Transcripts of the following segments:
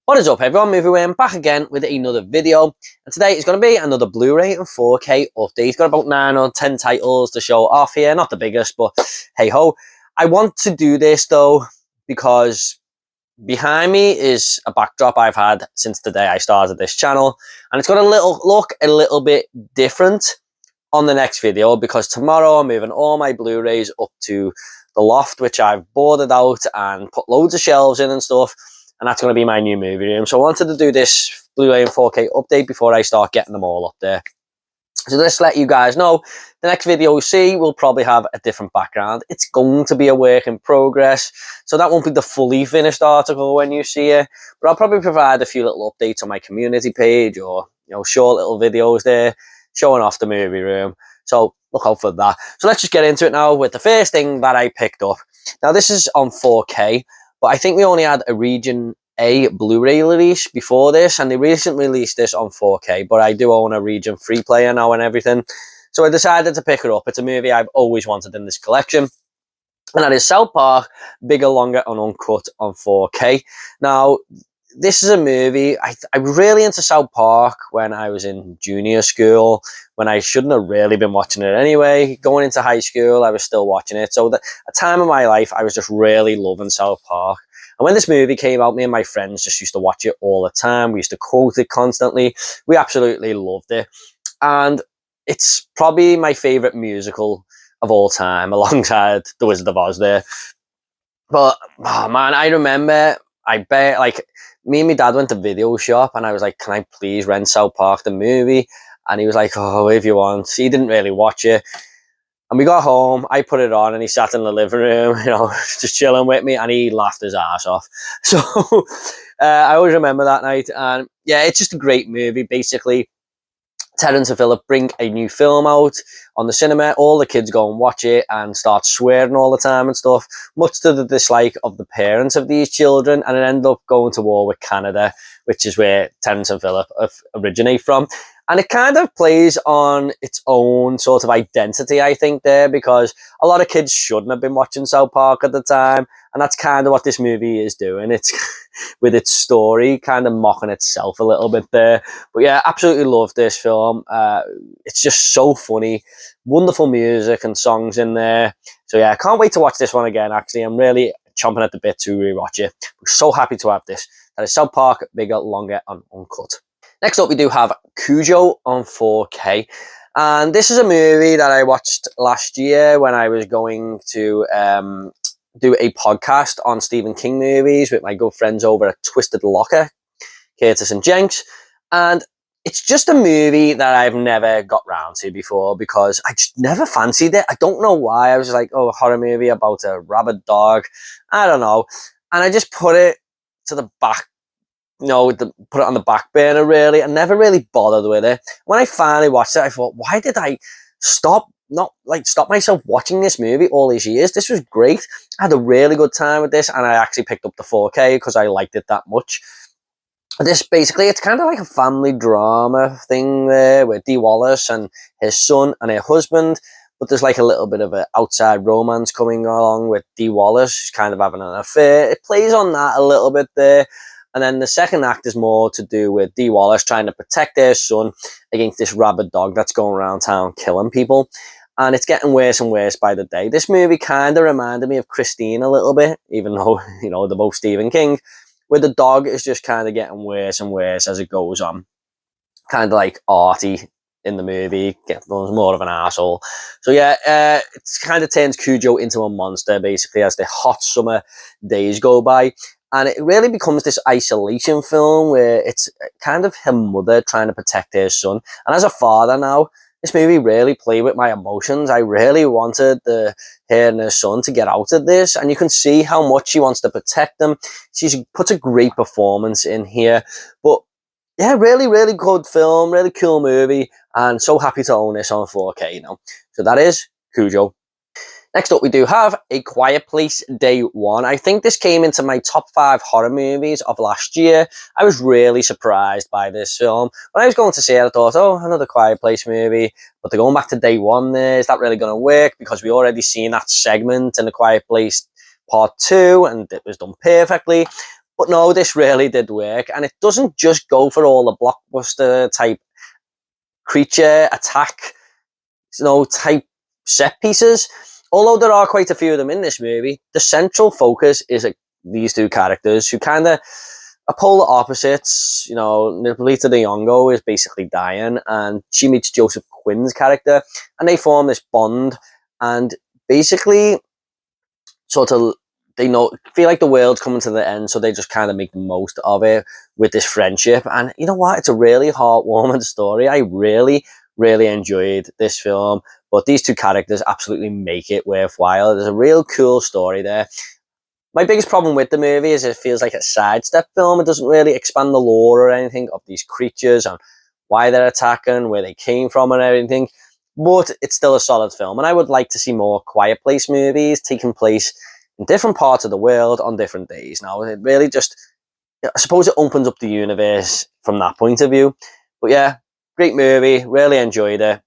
What is up everyone, Movie back again with another video, and today is going to be another Blu-ray and 4K update. Got about 9 or 10 titles to show off here, not the biggest, but hey ho. I want to do this though because behind me is a backdrop I've had since the day I started this channel, and it's got a little bit different on the next video because tomorrow I'm moving all my Blu-rays up to the loft, which I've boarded out and put loads of shelves in and stuff. And that's going to be my new movie room. So I wanted to do this Blu-ray and 4K update before I start getting them all up there. So just let you guys know, the next video you see will probably have a different background. It's going to be a work in progress, so that won't be the fully finished article when you see it. But I'll probably provide a few little updates on my community page, or short little videos there showing off the movie room. So look out for that. So let's just get into it now with the first thing that I picked up. Now this is on 4K. But I think we only had a Region A Blu-ray release before this, and they recently released this on 4K, but I do own a Region 3 player now and everything. So I decided to pick it up. It's a movie I've always wanted in this collection, and that is South Park, Bigger, Longer and Uncut on 4K. Now, this is a movie, I was really into South Park when I was in junior school, when I shouldn't have really been watching it anyway. Going into high school, I was still watching it. So at a time of my life, I was just really loving South Park. And when this movie came out, me and my friends just used to watch it all the time. We used to quote it constantly. We absolutely loved it. And it's probably my favourite musical of all time, alongside The Wizard of Oz there. But, oh man, I remember, me and my dad went to video shop and I was like, can I please rent South Park the movie? And he was like, oh, if you want. He didn't really watch it. And we got home, I put it on and he sat in the living room, just chilling with me, and he laughed his ass off. So I always remember that night. And yeah, it's just a great movie. Basically, Terrence and Phillip bring a new film out on the cinema. All the kids go and watch it and start swearing all the time and stuff, much to the dislike of the parents of these children, and it ended up going to war with Canada, which is where Terrence and Phillip originate from. And it kind of plays on its own sort of identity, I think, there, because a lot of kids shouldn't have been watching South Park at the time, and that's kind of what this movie is doing. It's with its story kind of mocking itself a little bit there. But yeah, absolutely love this film. It's just so funny, wonderful music and songs in there. So yeah, I can't wait to watch this one again. Actually, I'm really chomping at the bit to rewatch it. We're so happy to have this. That is South Park, Bigger, Longer and Uncut. Next up, we do have Cujo on 4K. And this is a movie that I watched last year when I was going to do a podcast on Stephen King movies with my good friends over at Twisted Locker, Curtis and Jenks. And it's just a movie that I've never got round to before because I just never fancied it. I don't know why. I was like, oh, a horror movie about a rabid dog. I don't know. And I just put it to the back. Put it on the back burner, really. I never really bothered with it. When I finally watched it, I thought, why did I stop myself watching this movie all these years? This was great. I had a really good time with this, and I actually picked up the 4K because I liked it that much. This basically, it's kind of like a family drama thing there with Dee Wallace and his son and her husband, but there's like a little bit of an outside romance coming along with Dee Wallace, who's kind of having an affair. It plays on that a little bit there. And then the second act is more to do with Dee Wallace trying to protect their son against this rabid dog that's going around town killing people. And it's getting worse and worse by the day. This movie kind of reminded me of Christine a little bit, even though, they're both Stephen King, where the dog is just kind of getting worse and worse as it goes on. Kind of like Artie in the movie, gets more of an asshole. So yeah, it kind of turns Cujo into a monster, basically, as the hot summer days go by. And it really becomes this isolation film where it's kind of her mother trying to protect her son. And as a father now, this movie really played with my emotions. I really wanted her and her son to get out of this. And you can see how much she wants to protect them. She puts a great performance in here. But yeah, really, really good film, really cool movie. And so happy to own this on 4K now. So that is Cujo. Next up, we do have A Quiet Place Day 1. I think this came into my top 5 horror movies of last year. I was really surprised by this film. When I was going to see it, I thought, oh, another Quiet Place movie. But they're going back to Day 1 there. Is that really going to work? Because we already seen that segment in The Quiet Place Part 2, and it was done perfectly. But no, this really did work, and it doesn't just go for all the blockbuster type creature attack, type set pieces. Although there are quite a few of them in this movie, the central focus is these two characters who kind of are polar opposites. Nippolita de Nyong'o is basically dying, and she meets Joseph Quinn's character, and they form this bond, and basically, sort of, they feel like the world's coming to the end, so they just kind of make the most of it with this friendship. And you know what? It's a really heartwarming story. I really, really enjoyed this film, but these two characters absolutely make it worthwhile. There's a real cool story there. My biggest problem with the movie is it feels like a sidestep film. It doesn't really expand the lore or anything of these creatures and why they're attacking, where they came from and everything. But it's still a solid film, and I would like to see more Quiet Place movies taking place in different parts of the world on different days. Now, it really just, I suppose it opens up the universe from that point of view. But yeah, great movie, really enjoyed it.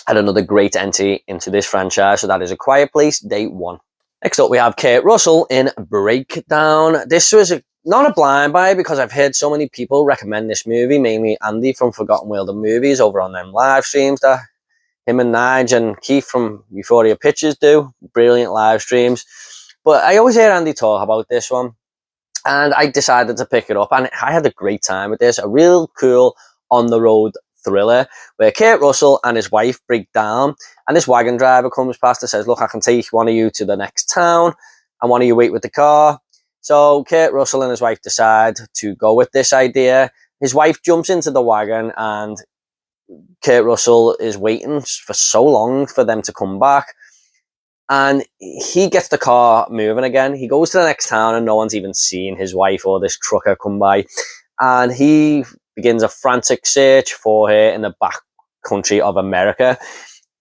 And another great entry into this franchise, so that is A Quiet Place, Day 1. Next up, we have Kurt Russell in Breakdown. This was not a blind buy, because I've heard so many people recommend this movie, mainly Andy from Forgotten World of Movies over on them live streams that him and Nige and Keith from Euphoria Pictures do. Brilliant live streams. But I always hear Andy talk about this one, and I decided to pick it up, and I had a great time with this. A real cool on-the-road thriller where Kurt Russell and his wife break down, and this wagon driver comes past and says, look, I can take one of you to the next town, and one of you wait with the car. So Kurt Russell and his wife decide to go with this idea. His wife jumps into the wagon, and Kurt Russell is waiting for so long for them to come back, and he gets the car moving again. He goes to the next town, and no one's even seen his wife or this trucker come by, and he begins a frantic search for her in the back country of America.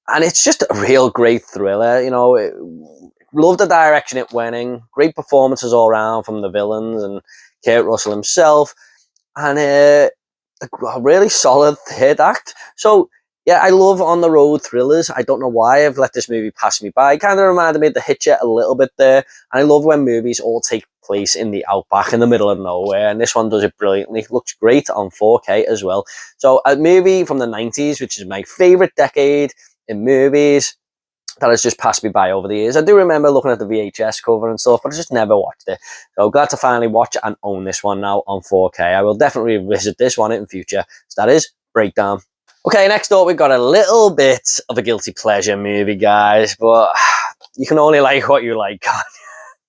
And it's just a real great thriller. Love the direction it went in. Great performances all around from the villains and Kurt Russell himself, and a really solid third act. So yeah, I love on-the-road thrillers. I don't know why I've let this movie pass me by. It kind of reminded me of The Hitcher a little bit there. And I love when movies all take place in the outback, in the middle of nowhere. And this one does it brilliantly. Looks great on 4K as well. So a movie from the 90s, which is my favourite decade in movies, that has just passed me by over the years. I do remember looking at the VHS cover and stuff, but I just never watched it. So glad to finally watch and own this one now on 4K. I will definitely revisit this one in future. So that is Breakdown. Okay, next up, we've got a little bit of a guilty pleasure movie, guys, but you can only like what you like, can't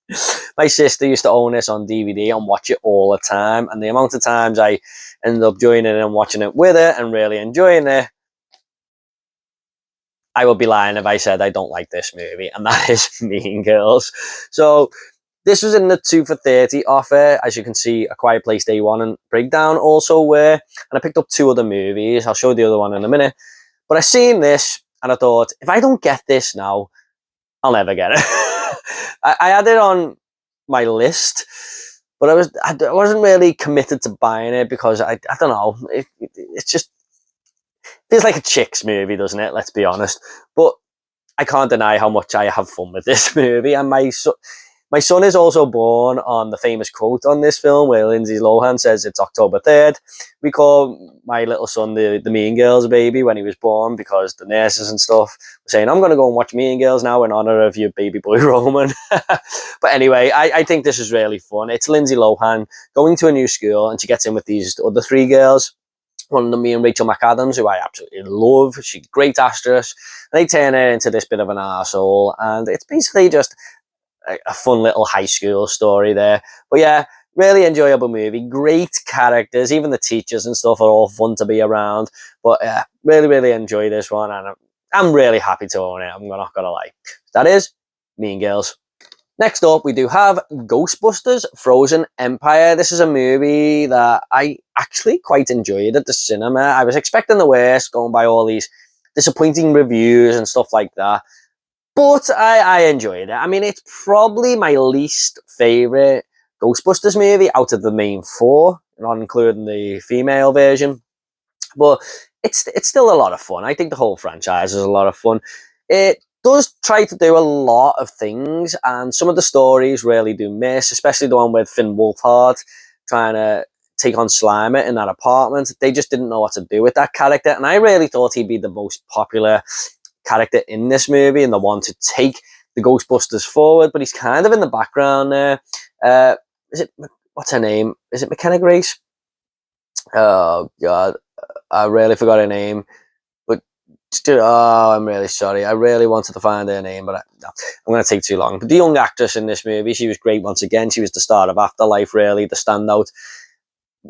you? My sister used to own this on DVD and watch it all the time, and the amount of times I ended up joining it and watching it with her and really enjoying it, I would be lying if I said I don't like this movie, and that is Mean Girls. So this was in the 2 for $30 offer. As you can see, A Quiet Place Day 1 and Breakdown also were. And I picked up 2 other movies. I'll show the other one in a minute. But I seen this, and I thought, if I don't get this now, I'll never get it. I had it on my list, but I wasn't really committed to buying it, because I don't know. It's just feels like a chick's movie, doesn't it? Let's be honest. But I can't deny how much I have fun with this movie, and my son is also born on the famous quote on this film where Lindsay Lohan says it's October 3rd. We call my little son the Mean Girls baby when he was born, because the nurses and stuff were saying, I'm going to go and watch Mean Girls now in honor of your baby boy Roman. But anyway, I think this is really fun. It's Lindsay Lohan going to a new school, and she gets in with these other 3 girls. One of them being Rachel McAdams, who I absolutely love. She's a great actress. And they turn her into this bit of an arsehole, and it's basically just a fun little high school story there. But yeah, really enjoyable movie. Great characters. Even the teachers and stuff are all fun to be around. But yeah, really, really enjoy this one, and I'm really happy to own it. I'm not going to lie. That is Mean Girls. Next up, we do have Ghostbusters Frozen Empire. This is a movie that I actually quite enjoyed at the cinema. I was expecting the worst, going by all these disappointing reviews and stuff like that. But I enjoyed it. I mean, it's probably my least favourite Ghostbusters movie out of the main 4, not including the female version. But it's still a lot of fun. I think the whole franchise is a lot of fun. does try to do a lot of things, and some of the stories really do miss, especially the one with Finn Wolfhard trying to take on Slimer in that apartment. They just didn't know what to do with that character, and I really thought he'd be the most popular character in this movie and the one to take the Ghostbusters forward, but he's kind of in the background there. Is it, what's her name? Is it McKenna Grace? Oh, God. I really forgot her name. But, oh, I'm really sorry. I really wanted to find her name, but no, I'm going to take too long. But the young actress in this movie, she was great once again. She was the star of Afterlife, really, the standout.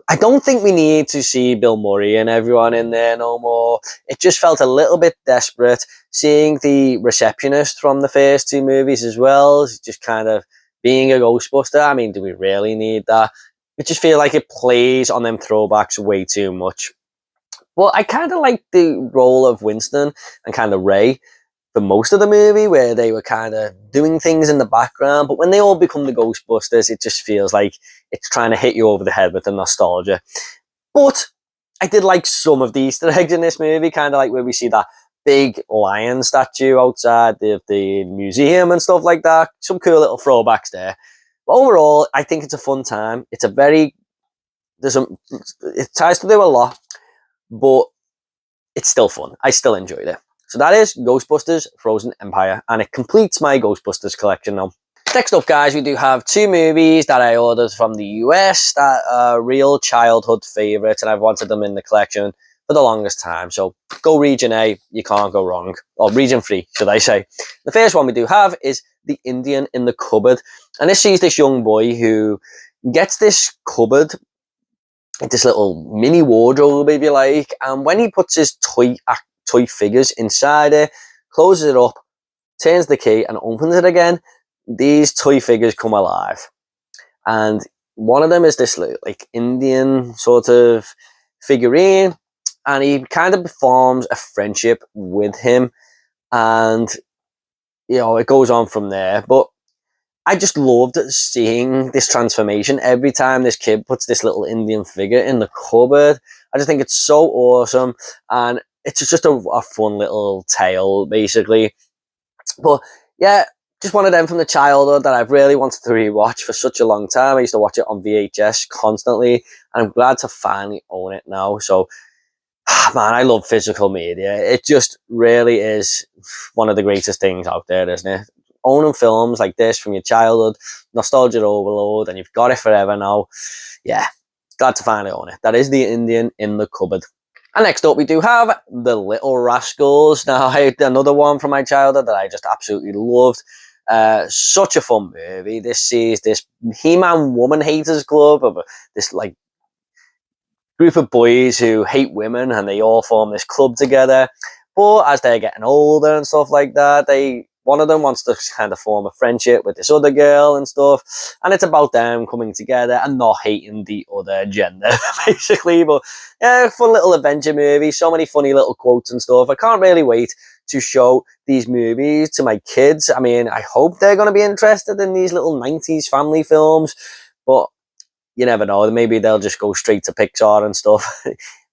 I don't think we need to see Bill Murray and everyone in there no more. It just felt a little bit desperate. Seeing the receptionist from the first two movies as well, just kind of being a Ghostbuster. I mean, do we really need that? I just feel like it plays on them throwbacks way too much. Well, I kind of like the role of Winston and kind of Ray for most of the movie, where they were kind of doing things in the background, but when they all become the Ghostbusters, it just feels like it's trying to hit you over the head with the nostalgia. But I did like some of the Easter eggs in this movie, kind of like where we see that big lion statue outside the museum and stuff like that. Some cool little throwbacks there. But overall, I think it's a fun time. It tries to do a lot, but it's still fun. I still enjoyed it. So that is Ghostbusters Frozen Empire, and it completes my Ghostbusters collection now. Next up, guys, we do have two movies that I ordered from the US that are real childhood favourites, and I've wanted them in the collection for the longest time. So go Region A, you can't go wrong. Or Region 3, should I say. The first one we do have is The Indian in the Cupboard, and this sees this young boy who gets this cupboard, this little mini wardrobe, if you like, and when he puts his toy figures inside it, closes it up, turns the key and opens it again, these toy figures come alive. And one of them is this like Indian sort of figurine, and he kind of forms a friendship with him, and it goes on from there. But I just loved seeing this transformation every time this kid puts this little Indian figure in the cupboard. I just think it's so awesome, and it's just a fun little tale, basically. But yeah, just one of them from the childhood that I've really wanted to rewatch for such a long time. I used to watch it on VHS constantly, and I'm glad to finally own it now. So, man, I love physical media. It just really is one of the greatest things out there, isn't it? Owning films like this from your childhood, nostalgia overload, and you've got it forever now. Yeah, glad to finally own it. That is The Indian in the Cupboard. And next up, we do have The Little Rascals. Now, another one from my childhood that I just absolutely loved. Such a fun movie. This sees this He-Man Woman Haters Club of this like group of boys who hate women, and they all form this club together. But as they're getting older and stuff like that, one of them wants to kind of form a friendship with this other girl and stuff, and it's about them coming together and not hating the other gender, basically. But yeah, fun little adventure movie, so many funny little quotes and stuff. I can't really wait to show these movies to my kids. I mean, I hope they're going to be interested in these little 90s family films, but you never know. Maybe they'll just go straight to Pixar and stuff.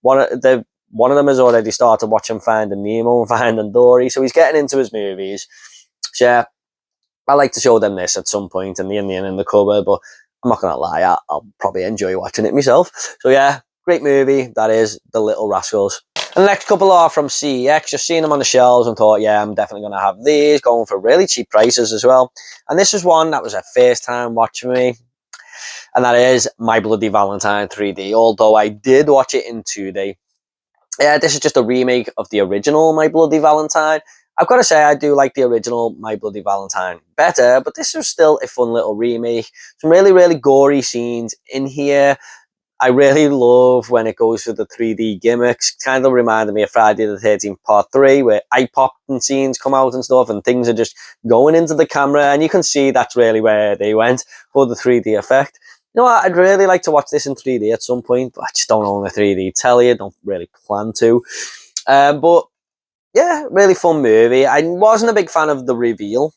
One of them has already started watching Finding Nemo and Finding Dory, so he's getting into his movies. So yeah, I like to show them this at some point, and The Indian in the Cupboard, but I'm not going to lie, I'll probably enjoy watching it myself. So yeah, great movie, that is The Little Rascals. And the next couple are from CEX, just seeing them on the shelves and thought, yeah, I'm definitely going to have these, going for really cheap prices as well. And this is one that was a first time watch for me, and that is My Bloody Valentine 3D, although I did watch it in 2D. Yeah, this is just a remake of the original My Bloody Valentine. I've got to say, I do like the original My Bloody Valentine better, but this is still a fun little remake. Some really, really gory scenes in here. I really love when it goes for the 3D gimmicks. Kind of reminded me of Friday the 13th Part 3, where eye-popping scenes come out and stuff, and things are just going into the camera, and you can see that's really where they went for the 3D effect. You know what, I'd really like to watch this in 3D at some point, but I just don't own a 3D telly. I don't really plan to. But yeah, really fun movie. I wasn't a big fan of the reveal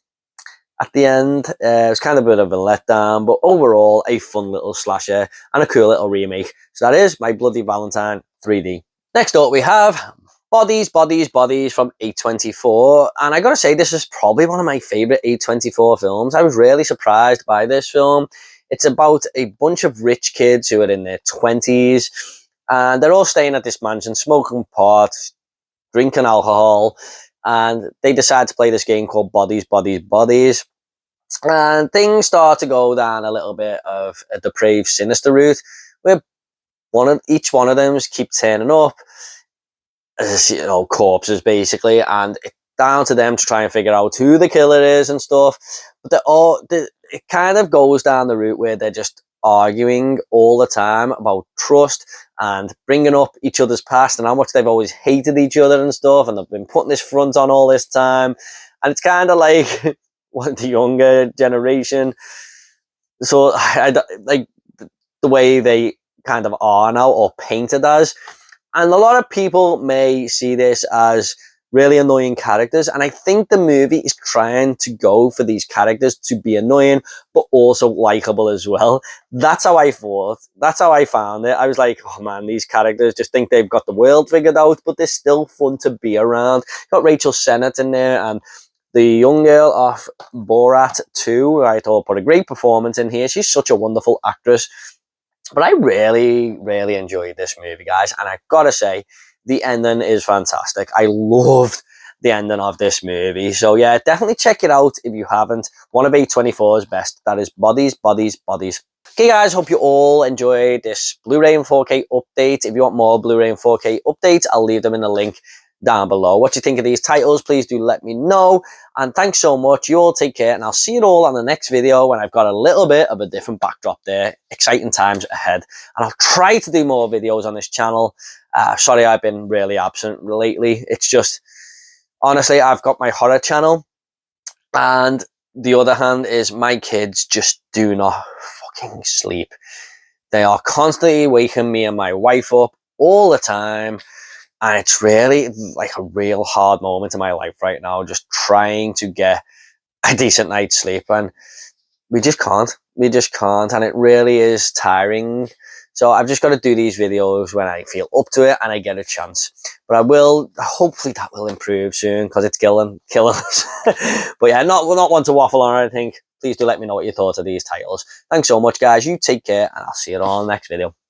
at the end. It was kind of a bit of a letdown, but overall, a fun little slasher and a cool little remake. So that is My Bloody Valentine 3D. Next up, we have Bodies, Bodies, Bodies from A24. And I gotta say, this is probably one of my favourite A24 films. I was really surprised by this film. It's about a bunch of rich kids who are in their 20s, and they're all staying at this mansion, smoking pot, drinking alcohol, and they decide to play this game called Bodies, Bodies, Bodies. And things start to go down a little bit of a depraved, sinister route, where each one of them keep turning up as, corpses basically, and it's down to them to try and figure out who the killer is and stuff. But it kind of goes down the route where they're just arguing all the time about trust and bringing up each other's past and how much they've always hated each other and stuff, and they've been putting this front on all this time. And it's kind of like what the younger generation. So I like the way they kind of are now, or painted as. And a lot of people may see this as really annoying characters, and I think the movie is trying to go for these characters to be annoying but also likable as well. That's how I thought. That's how I found it. I was like, oh man, these characters just think they've got the world figured out, but they're still fun to be around. Got Rachel Sennett in there, and the young girl of Borat 2, I thought, put a great performance in here. She's such a wonderful actress. But I really, really enjoyed this movie, guys. And I've got to say, the ending is fantastic. I loved the ending of this movie. So yeah, definitely check it out if you haven't. One of A24's best. That is Bodies, Bodies, Bodies. Okay, guys, hope you all enjoyed this Blu-ray and 4K update. If you want more Blu-ray and 4K updates, I'll leave them in the link down below. What you think of these titles, please do let me know. And thanks so much. You all take care, and I'll see you all on the next video when I've got a little bit of a different backdrop there. Exciting times ahead. And I'll try to do more videos on this channel. Sorry, I've been really absent lately. It's just, honestly, I've got my horror channel, and the other hand is my kids just do not fucking sleep. They are constantly waking me and my wife up all the time. And it's really like a real hard moment in my life right now, just trying to get a decent night's sleep. And we just can't. We just can't. And it really is tiring. So I've just got to do these videos when I feel up to it and I get a chance. But I will, hopefully that will improve soon, because it's killing us. But yeah, not one to waffle on or anything. Please do let me know what you thought of these titles. Thanks so much, guys. You take care, and I'll see you all in the next video.